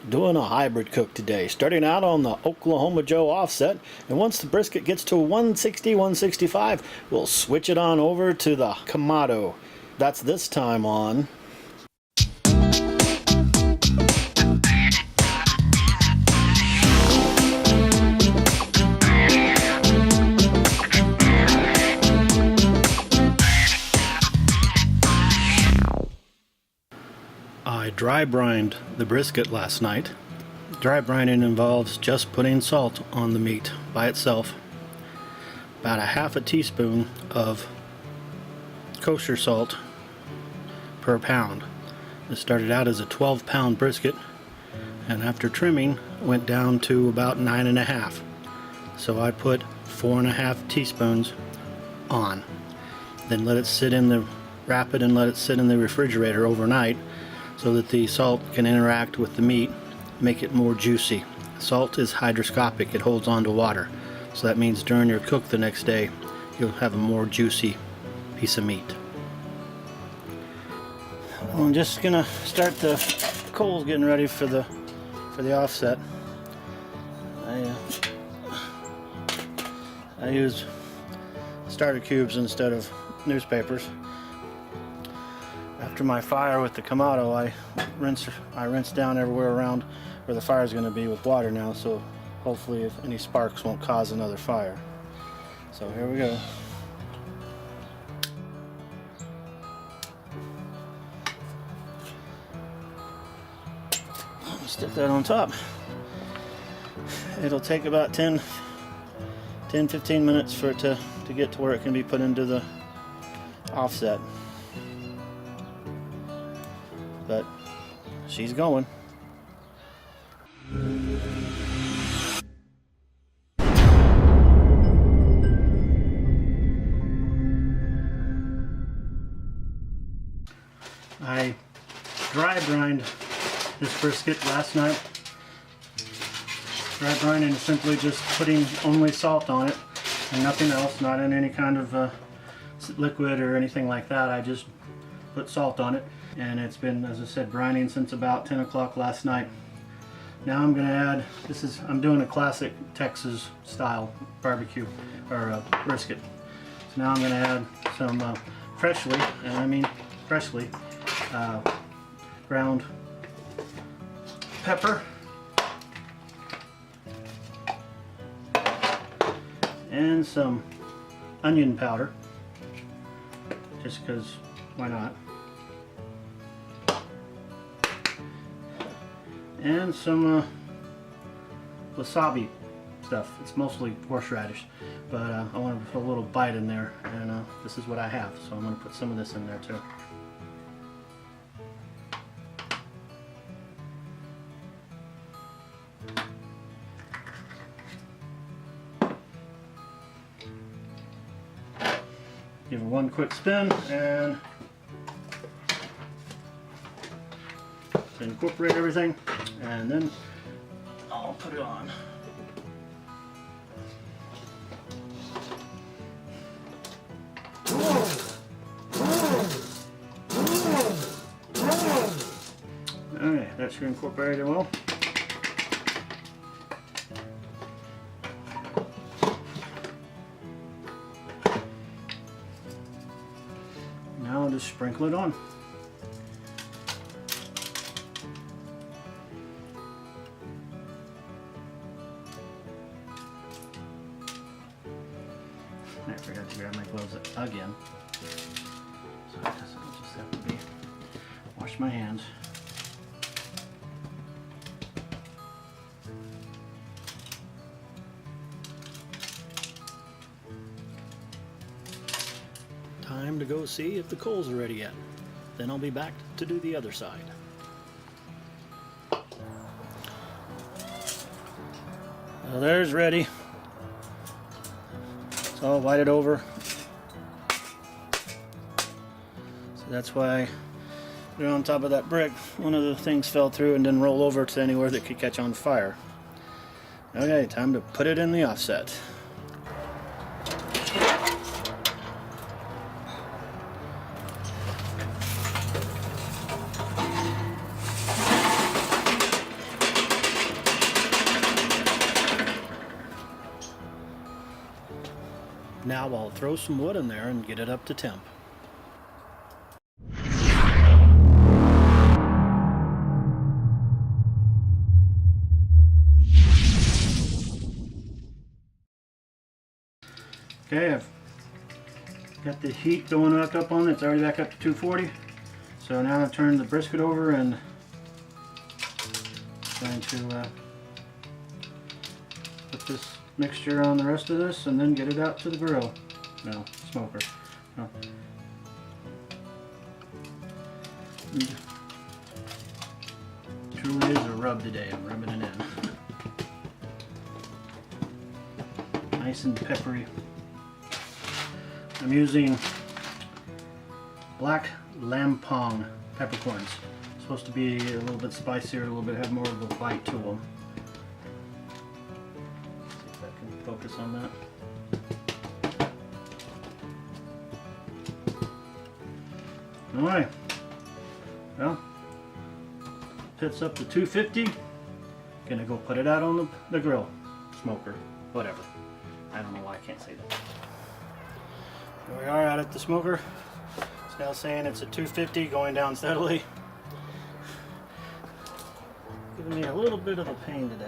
Doing a hybrid cook today, starting out on the Oklahoma Joe offset, and once the brisket gets to 160, 165, we'll switch it on over to the Kamado. That's this time on I dry brined the brisket last night. Dry brining involves just putting salt on the meat by itself. About a half a teaspoon of kosher salt per pound. This started out as a 12-pound brisket, and after trimming went down to about 9.5. So I put 4.5 teaspoons on. Then let it sit in the wrap it and let it sit in the refrigerator overnight, so that the salt can interact with the meat, make it more juicy. Salt is hygroscopic, it holds on to water. So that means during your cook the next day, you'll have a more juicy piece of meat. I'm just gonna start the coals getting ready for the offset. I use starter cubes instead of newspapers. After my fire with the Kamado, I rinse down everywhere around where the fire is going to be with water now, so hopefully if any sparks won't cause another fire. So here we go. Stick that on top. It'll take about 10-15 minutes for it to get to where it can be put into the offset. But she's going. I dry brined this brisket last night. Dry brining is simply just putting only salt on it and nothing else, not in any kind of liquid or anything like that. I just put salt on it. And it's been, as I said, brining since about 10 o'clock last night. Now I'm going to add, I'm doing a classic Texas style barbecue, or brisket. So now I'm going to add some freshly ground pepper and some onion powder, just because, why not? And some wasabi stuff. It's mostly horseradish, but I want to put a little bite in there, and this is what I have, so I'm going to put some of this in there too. Give it one quick spin and incorporate everything, and then I'll put it on. Alright, that should incorporate it well. Now I'll just sprinkle it on. I forgot to grab my gloves again. So I just have to wash my hands. Time to go see if the coals are ready yet. Then I'll be back to do the other side. Well, there's ready. So I'll light it over. So that's why I put it on top of that brick. One of the things fell through and didn't roll over to anywhere that could catch on fire. Okay, time to put it in the offset. Now I'll throw some wood in there and get it up to temp. Okay, I've got the heat going back up on it. It's already back up to 240. So now I've turned the brisket over and going to put this mixture on the rest of this and then get it out to the grill. No, smoker. No. Truly is a rub today. I'm rubbing it in. Nice and peppery. I'm using black lampong peppercorns. It's supposed to be a little bit spicier, a little bit have more of a bite to them. See if I can focus on that. Alright, well, pit's up to 250. Gonna go put it out on the grill, smoker, whatever. I don't know why I can't say that. Here we are out at the smoker. It's now saying it's at 250, going down steadily. Giving me a little bit of a pain today.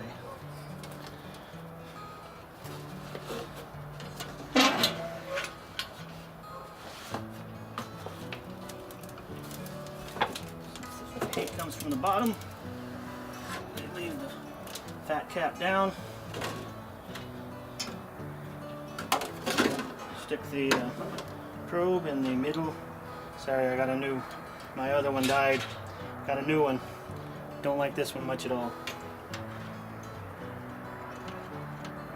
The heat comes from the bottom. They leave the fat cap down. Stick the probe in the middle. Sorry, I got a new, my other one died. Got a new one. Don't like this one much at all.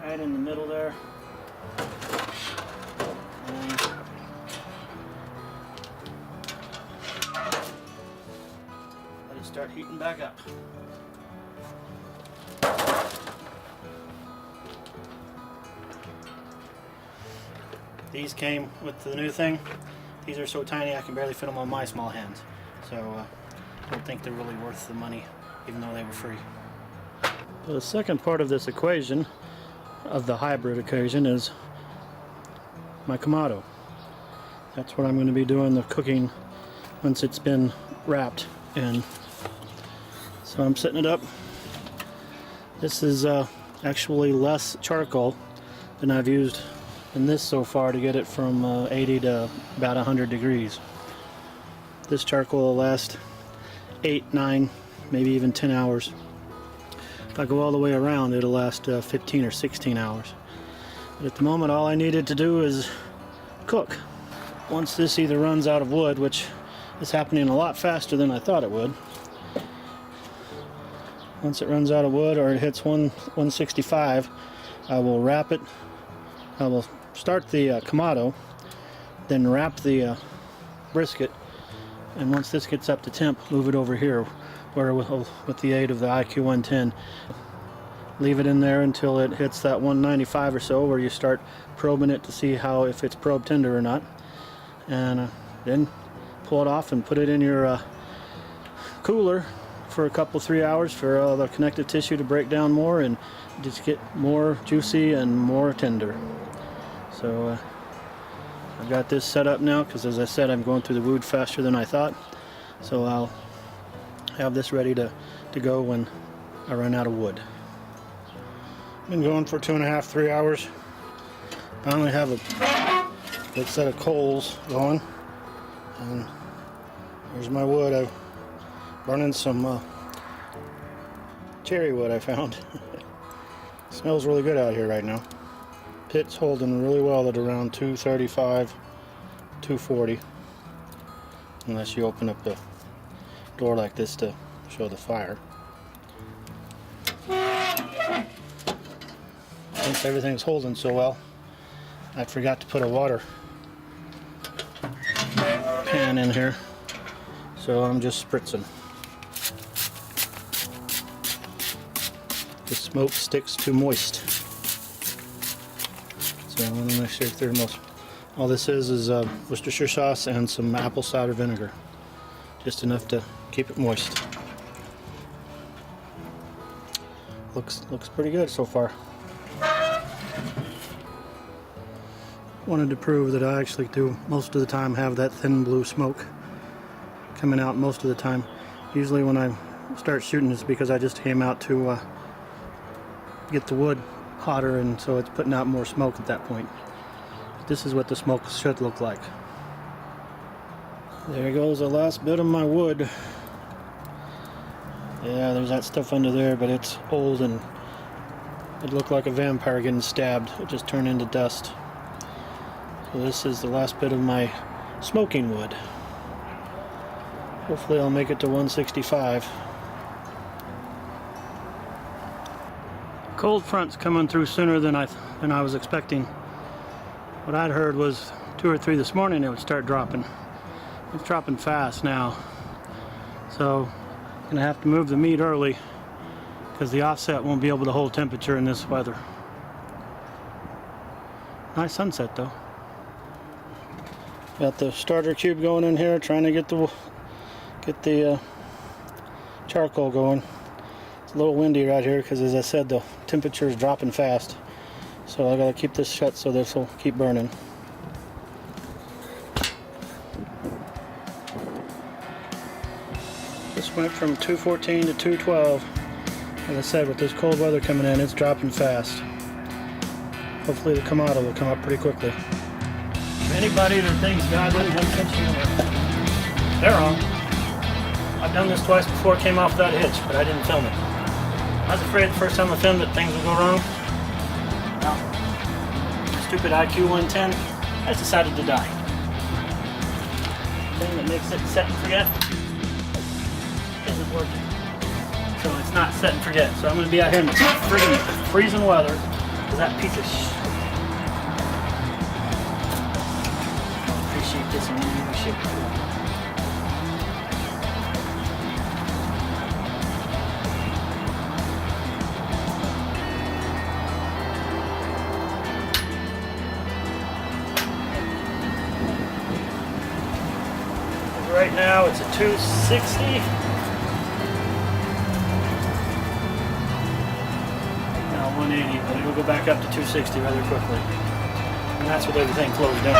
Right in the middle there. And let it start heating back up. These came with the new thing. These are so tiny I can barely fit them on my small hands. So I don't think they're really worth the money, even though they were free. The second part of this equation, of the hybrid equation, is my Kamado. That's what I'm going to be doing the cooking once it's been wrapped in. So I'm setting it up. This is actually less charcoal than I've used in this so far to get it from 80 to about 100 degrees. This charcoal will last 8, 9, maybe even 10 hours. If I go all the way around, it'll last 15 or 16 hours. But at the moment, all I needed to do is cook. Once this either runs out of wood, which is happening a lot faster than I thought it would. Once it runs out of wood or it hits 165, I will wrap it. I will start the Kamado, then wrap the brisket, and once this gets up to temp, move it over here, where with the aid of the IQ 110, leave it in there until it hits that 195 or so, where you start probing it to see if it's probe tender or not, and then pull it off and put it in your cooler for a couple 3 hours for the connective tissue to break down more and just get more juicy and more tender. So I've got this set up now because, as I said, I'm going through the wood faster than I thought. So I'll have this ready to go when I run out of wood. Been going for 2.5, 3 hours. I only have a good set of coals going, and there's my wood. I'm burning some cherry wood I found. Smells really good out here right now. Pit's holding really well at around 235, 240, unless you open up the door like this to show the fire. Since everything's holding so well, I forgot to put a water pan in here, so I'm just spritzing. The smoke sticks too moist. So I want to make sure they're most. All this is Worcestershire sauce and some apple cider vinegar, just enough to keep it moist. Looks pretty good so far. wanted to prove that I actually do most of the time have that thin blue smoke coming out most of the time. Usually when I start shooting it's because I just aim out to get the wood hotter, and so it's putting out more smoke at that point. But this is what the smoke should look like. There goes the last bit of my wood. Yeah, there's that stuff under there, but it's old and it looked like a vampire getting stabbed. It just turned into dust. So this is the last bit of my smoking wood. Hopefully I'll make it to 165. Cold front's coming through sooner than I was expecting. What I'd heard was 2 or 3 this morning it would start dropping. It's dropping fast now. So I'm gonna have to move the meat early because the offset won't be able to hold temperature in this weather. Nice sunset though. Got the starter cube going in here, trying to get the charcoal going. It's a little windy right here because, as I said, the temperature is dropping fast. So I gotta keep this shut so this will keep burning. This went from 214 to 212. As I said, with this cold weather coming in, it's dropping fast. Hopefully the Kamado will come up pretty quickly. Anybody that thinks God doesn't have sense of humor, they're wrong. I've done this twice before, came off without a hitch, but I didn't film it. I was afraid the first time I filmed it things would go wrong. Well, stupid IQ 110 has decided to die. The thing that makes it set and forget isn't working. So it's not set and forget. So I'm going to be out here in the friggin' freezing weather because that piece of I'll appreciate this and you shit. Right now it's a 260. Now 180, but it'll go back up to 260 rather quickly. And that's with everything closed down. I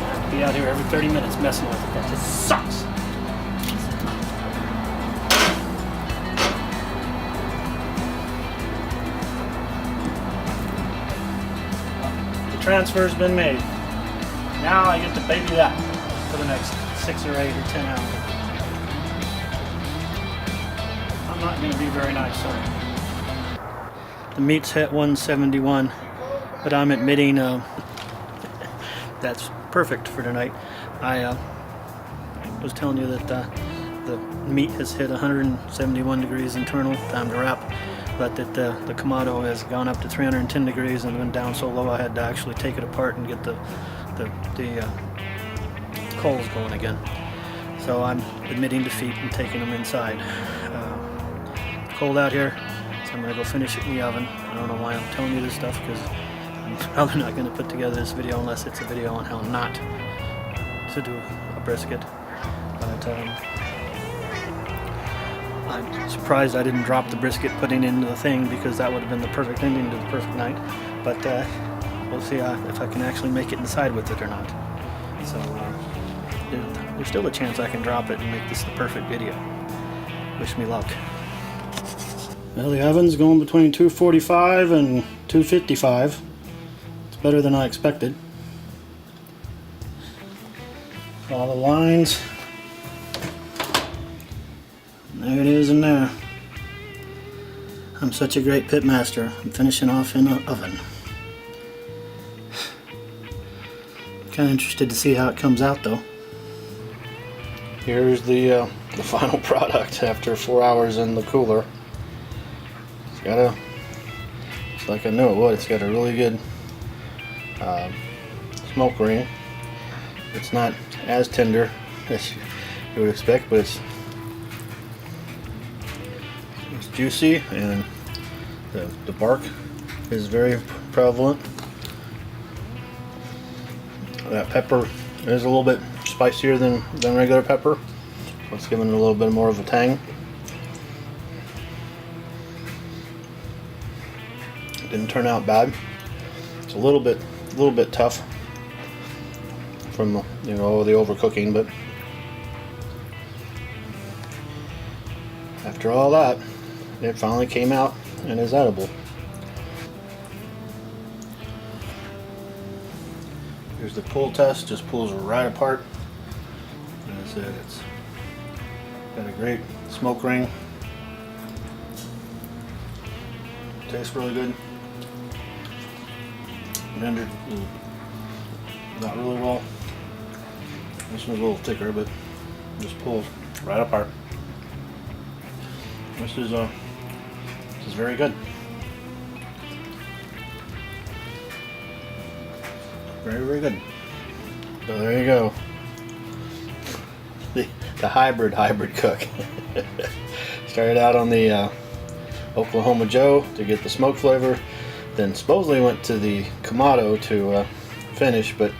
have to be out here every 30 minutes messing with it. That just sucks. The transfer's been made. Now I get to baby that for the next 6 or 8 or 10 hours. I'm not going to be very nice, sorry. The meat's hit 171, but I'm admitting that's perfect for tonight. I was telling you that the meat has hit 171 degrees internal, time to wrap, but that the Kamado has gone up to 310 degrees and went down so low I had to actually take it apart and get the coals going again. So I'm admitting defeat and taking them inside. It's cold out here, so I'm going to go finish it in the oven. I don't know why I'm telling you this stuff because I'm probably not going to put together this video unless it's a video on how not to do a brisket. But I'm surprised I didn't drop the brisket putting it into the thing because that would have been the perfect ending to the perfect night. But we'll see if I can actually make it inside with it or not. So there's still a chance I can drop it and make this the perfect video. Wish me luck. Well, the oven's going between 245 and 255. It's better than I expected. All the lines. There it is in there. I'm such a great pit master. I'm finishing off in the oven. Kind of interested to see how it comes out though. Here's the final product after 4 hours in the cooler. It's got it's like I knew it would. It's got a really good smoke ring. It's not as tender as you would expect, but it's juicy and the bark is very prevalent. That pepper is a little bit spicier than regular pepper, so it's giving it a little bit more of a tang. Didn't turn out bad. It's a little bit tough from the overcooking, but after all that, it finally came out and is edible. Here's the pull test. Just pulls right apart. As I said, it's got a great smoke ring. Tastes really good. Rendered not really well. This one's a little thicker, but just pulls right apart. This is very good. Very, very good. So there you go. The hybrid cook. Started out on the Oklahoma Joe to get the smoke flavor, then supposedly went to the Kamado to finish, but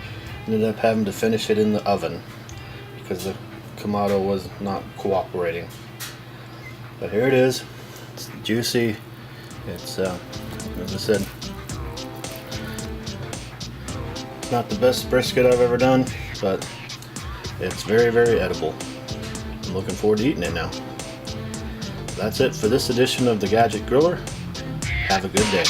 ended up having to finish it in the oven because the Kamado was not cooperating. But here it is. It's juicy. It's as I said, not the best brisket I've ever done, but it's very, very edible. I'm looking forward to eating it now. That's it for this edition of the Gadget Griller. Have a good day.